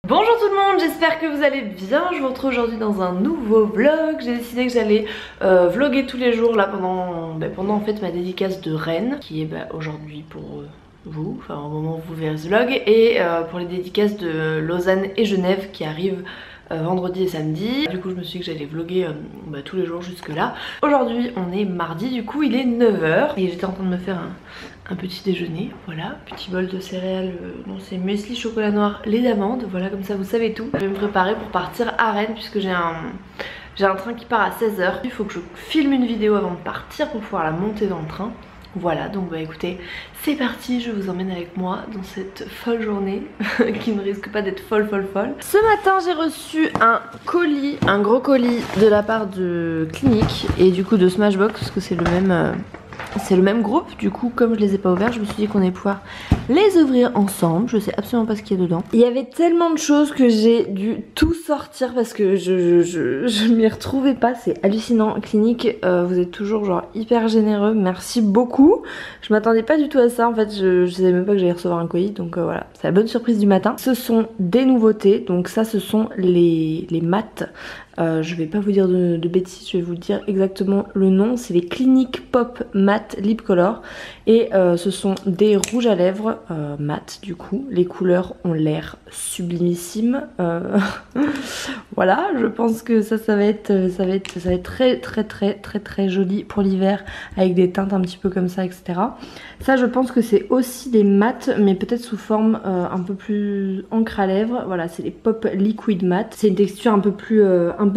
Bonjour tout le monde, j'espère que vous allez bien. Je vous retrouve aujourd'hui dans un nouveau vlog. J'ai décidé que j'allais vlogger tous les jours là pendant en fait ma dédicace de Rennes, qui est aujourd'hui pour vous, enfin au moment où vous verrez ce vlog, et pour les dédicaces de Lausanne et Genève qui arrivent vendredi et samedi. Du coup je me suis dit que j'allais vlogger tous les jours jusque là. Aujourd'hui on est mardi, du coup il est 9 h et j'étais en train de me faire un petit déjeuner, voilà, petit bol de céréales, non c'est muesli chocolat noir, lait d'amande, voilà, comme ça vous savez tout. Je vais me préparer pour partir à Rennes puisque j'ai un train qui part à 16 h. Il faut que je filme une vidéo avant de partir pour pouvoir la monter dans le train. Voilà, donc écoutez, c'est parti, je vous emmène avec moi dans cette folle journée qui ne risque pas d'être folle. Ce matin j'ai reçu un colis, un gros colis de la part de Clinique et du coup de Smashbox parce que c'est le même groupe. Du coup comme je les ai pas ouverts, je me suis dit qu'on allait pouvoir les ouvrir ensemble. Je sais absolument pas ce qu'il y a dedans. Il y avait tellement de choses que j'ai dû tout sortir parce que je m'y retrouvais pas. C'est hallucinant. Clinique, vous êtes toujours genre hyper généreux, merci beaucoup. Je m'attendais pas du tout à ça en fait. Je savais même pas que j'allais recevoir un colis, donc voilà, c'est la bonne surprise du matin. Ce sont des nouveautés, donc ça ce sont les mattes. Je vais pas vous dire de bêtises, je vais vous dire exactement le nom. C'est les Clinique Pop Matte Lip Color et ce sont des rouges à lèvres mat. Du coup les couleurs ont l'air sublimissimes. Voilà, je pense que ça va être très joli pour l'hiver avec des teintes un petit peu comme ça, etc. Ça je pense que c'est aussi des mattes mais peut-être sous forme un peu plus encre à lèvres. Voilà, c'est les Pop Liquid Matte. C'est une texture un peu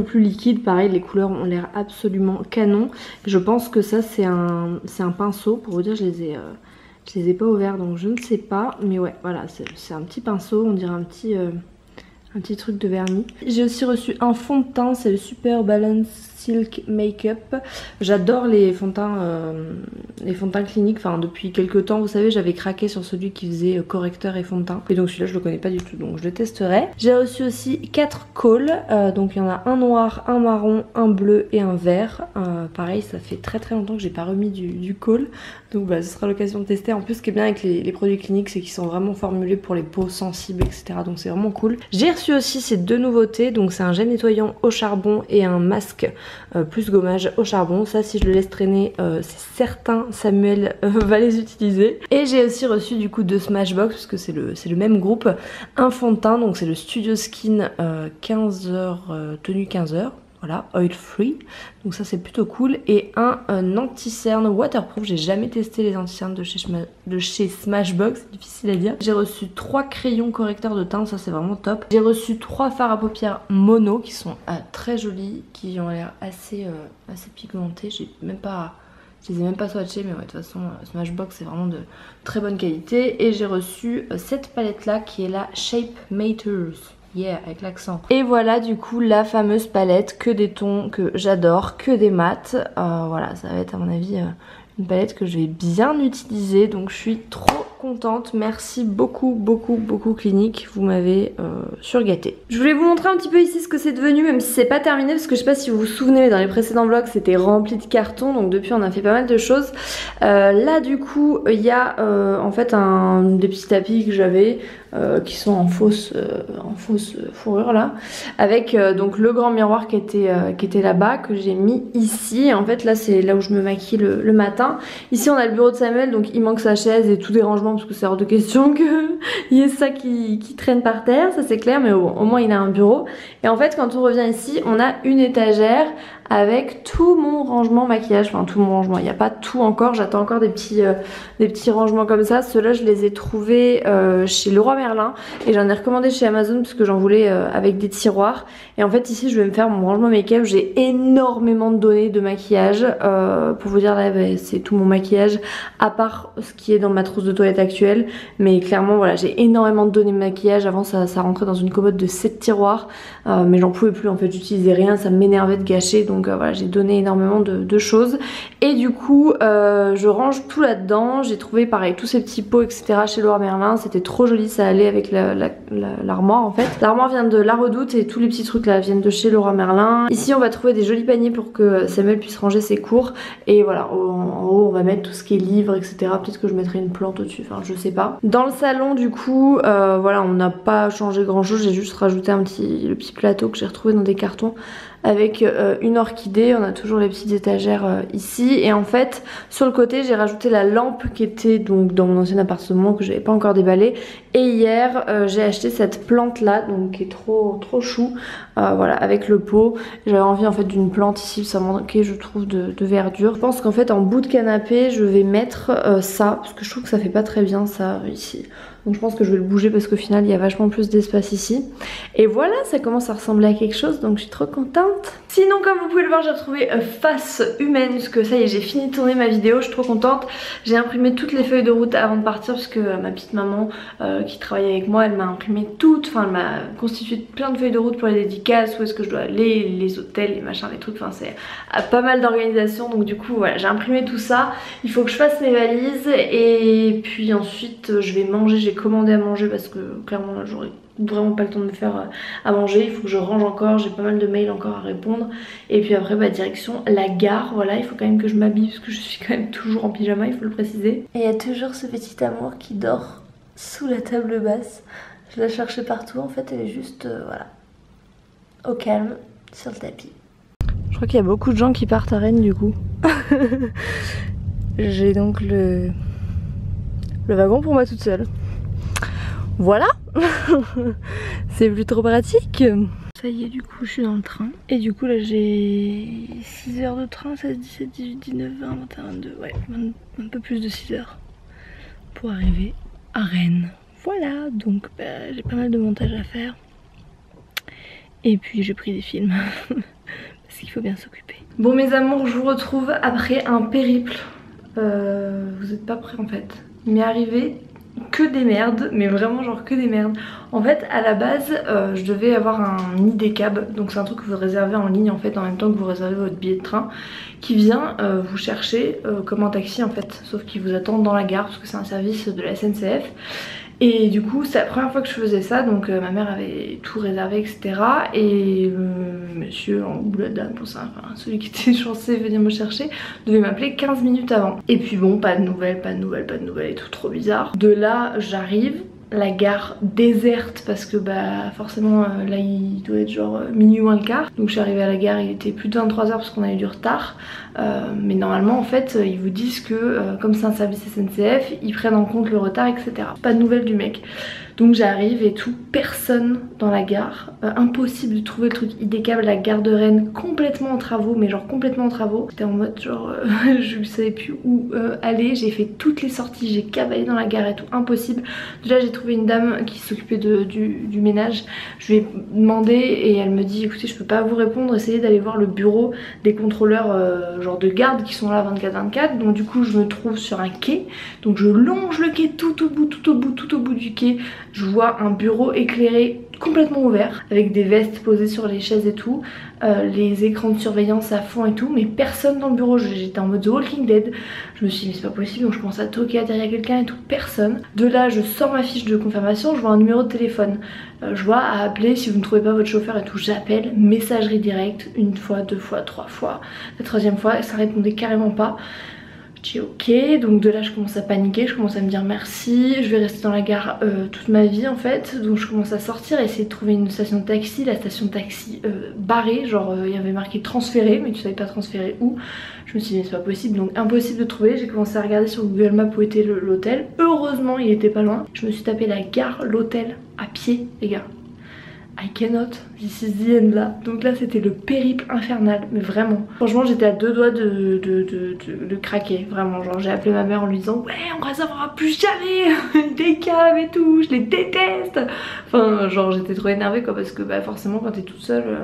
plus liquide, pareil les couleurs ont l'air absolument canon. Je pense que ça c'est un pinceau, pour vous dire je les ai pas ouverts donc je ne sais pas, mais ouais voilà c'est un petit pinceau, on dirait un petit truc de vernis. J'ai aussi reçu un fond de teint, c'est le Super Balance Silk Makeup. J'adore les fonds de teint Clinique, enfin depuis quelques temps vous savez j'avais craqué sur celui qui faisait correcteur et fond de teint. Et donc celui-là je le connais pas du tout donc je le testerai. J'ai reçu aussi 4 cols, donc il y en a un noir, un marron, un bleu et un vert. Pareil ça fait très longtemps que j'ai pas remis du col. Donc ce sera l'occasion de tester. En plus ce qui est bien avec les produits Clinique c'est qu'ils sont vraiment formulés pour les peaux sensibles, etc. Donc c'est vraiment cool. J'ai reçu aussi ces deux nouveautés, donc c'est un gel nettoyant au charbon et un masque plus gommage au charbon. Ça si je le laisse traîner c'est certain Samuel va les utiliser. Et j'ai aussi reçu du coup de Smashbox parce que c'est le même groupe, un fond de teint, donc c'est le Studio Skin 15 h tenue 15 h. Voilà, oil free, donc ça c'est plutôt cool. Et un anti-cerne waterproof. J'ai jamais testé les anti-cernes de chez Smashbox, c'est difficile à dire. J'ai reçu 3 crayons correcteurs de teint, ça c'est vraiment top. J'ai reçu 3 fards à paupières mono qui sont très jolis, qui ont l'air assez pigmentés. Je les ai même pas swatchés, mais ouais, de toute façon Smashbox c'est vraiment de très bonne qualité. Et j'ai reçu cette palette là qui est la Shape Matters. Yeah, avec l'accent. Et voilà du coup la fameuse palette, que des tons que j'adore, que des mats. Voilà, ça va être à mon avis une palette que je vais bien utiliser. Donc je suis trop contente. Merci beaucoup Clinique, vous m'avez surgâté. Je voulais vous montrer un petit peu ici ce que c'est devenu, même si c'est pas terminé, parce que je sais pas si vous vous souvenez, mais dans les précédents vlogs c'était rempli de cartons, donc depuis on a fait pas mal de choses. Là du coup il y a en fait des petits tapis que j'avais qui sont en fausse fourrure là, avec donc le grand miroir qui était là-bas, que j'ai mis ici. En fait là c'est là où je me maquille le matin. Ici on a le bureau de Samuel, donc il manque sa chaise et tout des rangements parce que c'est hors de question qu'il y ait ça qui traîne par terre, ça c'est clair, mais bon, au moins il a un bureau. Et en fait quand on revient ici on a une étagère avec tout mon rangement maquillage, enfin tout mon rangement, il n'y a pas tout encore, j'attends encore des petits rangements comme ça. Ceux-là je les ai trouvés chez Leroy Merlin et j'en ai recommandé chez Amazon parce que j'en voulais avec des tiroirs. Et en fait ici je vais me faire mon rangement make-up, j'ai énormément de données de maquillage, pour vous dire là c'est tout mon maquillage à part ce qui est dans ma trousse de toilette actuelle, mais clairement voilà j'ai énormément de données de maquillage. Avant ça rentrait dans une commode de 7 tiroirs, mais j'en pouvais plus en fait, j'utilisais rien, ça m'énervait de gâcher, donc donc voilà, j'ai donné énormément de choses. Et du coup je range tout là-dedans. J'ai trouvé pareil tous ces petits pots etc chez Leroy Merlin, c'était trop joli, ça allait avec l'armoire en fait. L'armoire vient de La Redoute et tous les petits trucs là viennent de chez Leroy Merlin. Ici on va trouver des jolis paniers pour que Samuel puisse ranger ses cours. Et voilà, en haut on va mettre tout ce qui est livres etc. Peut-être que je mettrai une plante au-dessus, enfin je sais pas. Dans le salon du coup voilà, on n'a pas changé grand chose, j'ai juste rajouté le petit plateau que j'ai retrouvé dans des cartons avec une orchidée. On a toujours les petites étagères ici, et en fait sur le côté j'ai rajouté la lampe qui était donc dans mon ancien appartement que j'avais pas encore déballé, et hier j'ai acheté cette plante là donc qui est trop chou, voilà, avec le pot. J'avais envie en fait d'une plante ici, ça manquait je trouve de verdure. Je pense qu'en fait en bout de canapé je vais mettre ça parce que je trouve que ça fait pas très bien ça ici. Donc je pense que je vais le bouger parce qu'au final il y a vachement plus d'espace ici. Et voilà, ça commence à ressembler à quelque chose, donc je suis trop contente. Sinon comme vous pouvez le voir, j'ai retrouvé Face Humaine, parce que ça y est, j'ai fini de tourner ma vidéo, je suis trop contente. J'ai imprimé toutes les feuilles de route avant de partir parce que ma petite maman qui travaille avec moi, elle m'a imprimé toutes, enfin elle m'a constitué plein de feuilles de route pour les dédicaces, où est-ce que je dois aller, les hôtels, les machins, les trucs, enfin c'est pas mal d'organisation. Donc du coup voilà, j'ai imprimé tout ça. Il faut que je fasse mes valises et puis ensuite je vais manger. J'ai commandé à manger parce que clairement là j'aurais vraiment pas le temps de me faire à manger. Il faut que je range encore, j'ai pas mal de mails encore à répondre. Et puis après bah direction la gare, voilà, il faut quand même que je m'habille parce que je suis quand même toujours en pyjama, il faut le préciser. Et il y a toujours ce petit amour qui dort sous la table basse. Je la cherchais partout, en fait elle est juste voilà, au calme sur le tapis. Je crois qu'il y a beaucoup de gens qui partent à Rennes du coup. J'ai donc le wagon pour moi toute seule. Voilà. C'est plutôt pratique. Ça y est, du coup je suis dans le train. Et du coup là j'ai 6 heures de train, 16, 17, 18, 19, 20, 21, 22, ouais, un peu plus de 6 heures pour arriver à Rennes. Voilà, donc bah, j'ai pas mal de montage à faire. Et puis j'ai pris des films. Parce qu'il faut bien s'occuper. Bon mes amours, je vous retrouve après un périple. Vous êtes pas prêts en fait. Il m'est arrivé que des merdes, mais vraiment genre que des merdes. En fait à la base je devais avoir un IDCAB, donc c'est un truc que vous réservez en ligne en fait en même temps que vous réservez votre billet de train, qui vient vous chercher comme un taxi en fait, sauf qu'il vous attend dans la gare parce que c'est un service de la SNCF. Et du coup c'est la première fois que je faisais ça, donc ma mère avait tout réservé etc. Et monsieur ou la dame pour ça, enfin celui qui était censé venir me chercher devait m'appeler 15 minutes avant. Et puis bon, pas de nouvelles et tout, trop bizarre. De là j'arrive, la gare déserte parce que bah forcément là il doit être genre minuit moins le quart. Donc je suis arrivée à la gare, il était plus de 23 h parce qu'on avait du retard. Mais normalement en fait ils vous disent que comme c'est un service SNCF, ils prennent en compte le retard etc. Pas de nouvelles du mec. Donc j'arrive et tout, personne dans la gare, impossible de trouver le truc IDCAB, la gare de Rennes complètement en travaux, mais genre complètement en travaux. J'étais en mode genre je ne savais plus où aller, j'ai fait toutes les sorties, j'ai cavallé dans la gare et tout, impossible. Déjà j'ai trouvé une dame qui s'occupait du ménage, je lui ai demandé et elle me dit écoutez je peux pas vous répondre, essayez d'aller voir le bureau des contrôleurs genre de garde qui sont là 24/24. Donc du coup je me trouve sur un quai, donc je longe le quai tout au bout du quai. Je vois un bureau éclairé complètement ouvert avec des vestes posées sur les chaises et tout, les écrans de surveillance à fond et tout, mais personne dans le bureau. J'étais en mode The Walking Dead, je me suis dit mais c'est pas possible, donc je commence à toquer derrière quelqu'un et tout, personne. De là je sors ma fiche de confirmation, je vois un numéro de téléphone, je vois à appeler si vous ne trouvez pas votre chauffeur et tout, j'appelle, messagerie directe, une fois, deux fois, trois fois, la troisième fois ça répondait carrément pas. Je dis ok, donc de là je commence à paniquer, je commence à me dire merci, je vais rester dans la gare toute ma vie en fait. Donc je commence à sortir, essayer de trouver une station de taxi, la station de taxi barrée, genre il y avait marqué transférer mais tu savais pas transférer où. Je me suis dit mais c'est pas possible, donc impossible de trouver. J'ai commencé à regarder sur Google Maps où était l'hôtel, heureusement il était pas loin. Je me suis tapé la gare, l'hôtel à pied les gars. I cannot, this is the end là. Donc là c'était le périple infernal, mais vraiment. Franchement j'étais à deux doigts de craquer, vraiment. Genre j'ai appelé ma mère en lui disant ouais on réservera plus jamais des câbles et tout, je les déteste. Enfin genre j'étais trop énervée quoi, parce que bah forcément quand t'es toute seule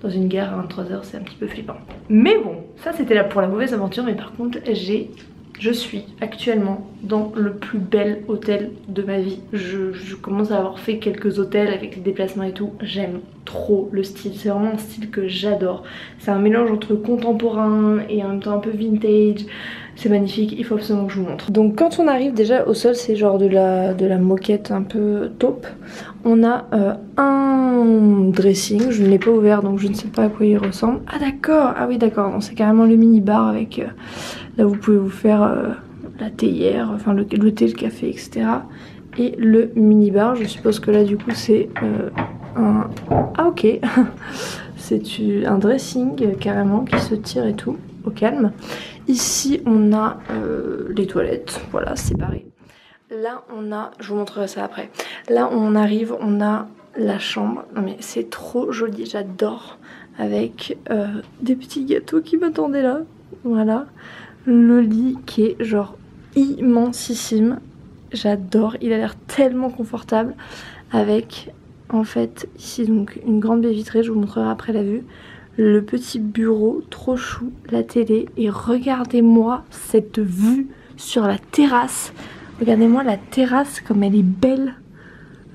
dans une gare à 23 h c'est un petit peu flippant. Mais bon, ça c'était là pour la mauvaise aventure, mais par contre je suis actuellement dans le plus bel hôtel de ma vie. Je commence à avoir fait quelques hôtels avec les déplacements et tout. J'aime trop le style, c'est vraiment un style que j'adore. C'est un mélange entre contemporain et en même temps un peu vintage. C'est magnifique, il faut absolument que je vous montre. Donc quand on arrive déjà au sol, c'est genre de la moquette un peu taupe. On a un dressing, je ne l'ai pas ouvert donc je ne sais pas à quoi il ressemble. Ah d'accord, ah oui d'accord, c'est carrément le mini bar avec là vous pouvez vous faire la théière, enfin le thé, le café, etc. Et le mini bar, je suppose que là du coup c'est un... Ah ok c'est un dressing carrément qui se tire et tout, au calme. Ici on a les toilettes, voilà séparées. Là on a, je vous montrerai ça après. Là on arrive, on a la chambre. Non mais c'est trop joli, j'adore. Avec des petits gâteaux qui m'attendaient là. Voilà. Le lit qui est genre immensissime. J'adore, il a l'air tellement confortable. Avec en fait ici donc une grande baie vitrée, je vous montrerai après la vue. Le petit bureau trop chou, la télé, et regardez-moi cette vue sur la terrasse. Regardez-moi la terrasse comme elle est belle.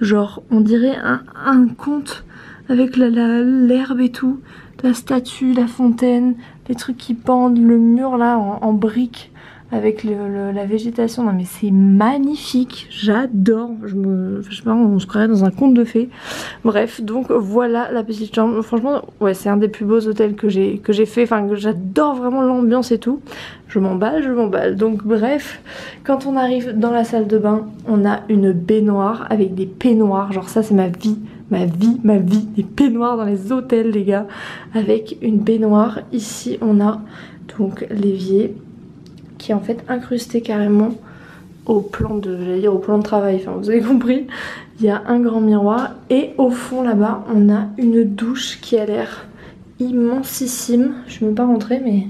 Genre on dirait un conte avec l'herbe et tout, la statue, la fontaine, les trucs qui pendent, le mur là en briques avec la végétation. Non mais c'est magnifique, j'adore. Je sais pas, on se croirait dans un conte de fées. Bref, donc voilà la petite chambre. Franchement, ouais, c'est un des plus beaux hôtels que j'ai fait. Enfin, que j'adore vraiment l'ambiance et tout. Je m'emballe. Donc bref, quand on arrive dans la salle de bain, on a une baignoire avec des peignoirs. Genre ça, c'est ma vie, des peignoirs dans les hôtels, les gars. Avec une baignoire. Ici, on a donc l'évier qui est en fait incrusté carrément au plan de, j'allais dire au plan de travail, enfin vous avez compris. Il y a un grand miroir et au fond là-bas on a une douche qui a l'air immensissime. Je suis même pas rentrée mais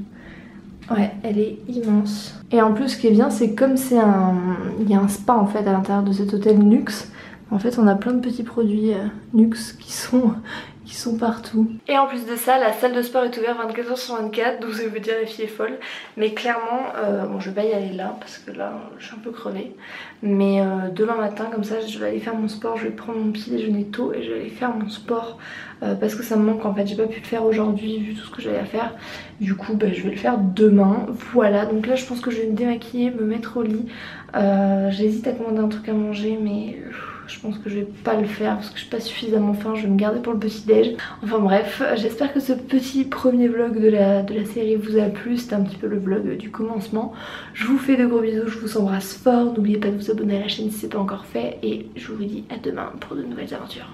ouais elle est immense. Et en plus ce qui est bien c'est comme c'est il y a un spa en fait à l'intérieur de cet hôtel luxe. En fait on a plein de petits produits luxe qui sont partout. Et en plus de ça, la salle de sport est ouverte 24h/24, donc ça veut dire la fille est folle. Mais clairement, bon je vais pas y aller là parce que là je suis un peu crevée. Mais demain matin comme ça je vais aller faire mon sport, je vais prendre mon petit déjeuner tôt et je vais aller faire mon sport. Parce que ça me manque en fait, j'ai pas pu le faire aujourd'hui vu tout ce que j'avais à faire. Du coup bah, je vais le faire demain, voilà. Donc là je pense que je vais me démaquiller, me mettre au lit. J'hésite à commander un truc à manger mais... je pense que je vais pas le faire parce que je suis pas suffisamment faim, je vais me garder pour le petit déj. Enfin bref, j'espère que ce petit premier vlog de la série vous a plu. C'était un petit peu le vlog du commencement. Je vous fais de gros bisous, je vous embrasse fort. N'oubliez pas de vous abonner à la chaîne si c'est pas encore fait. Et je vous dis à demain pour de nouvelles aventures.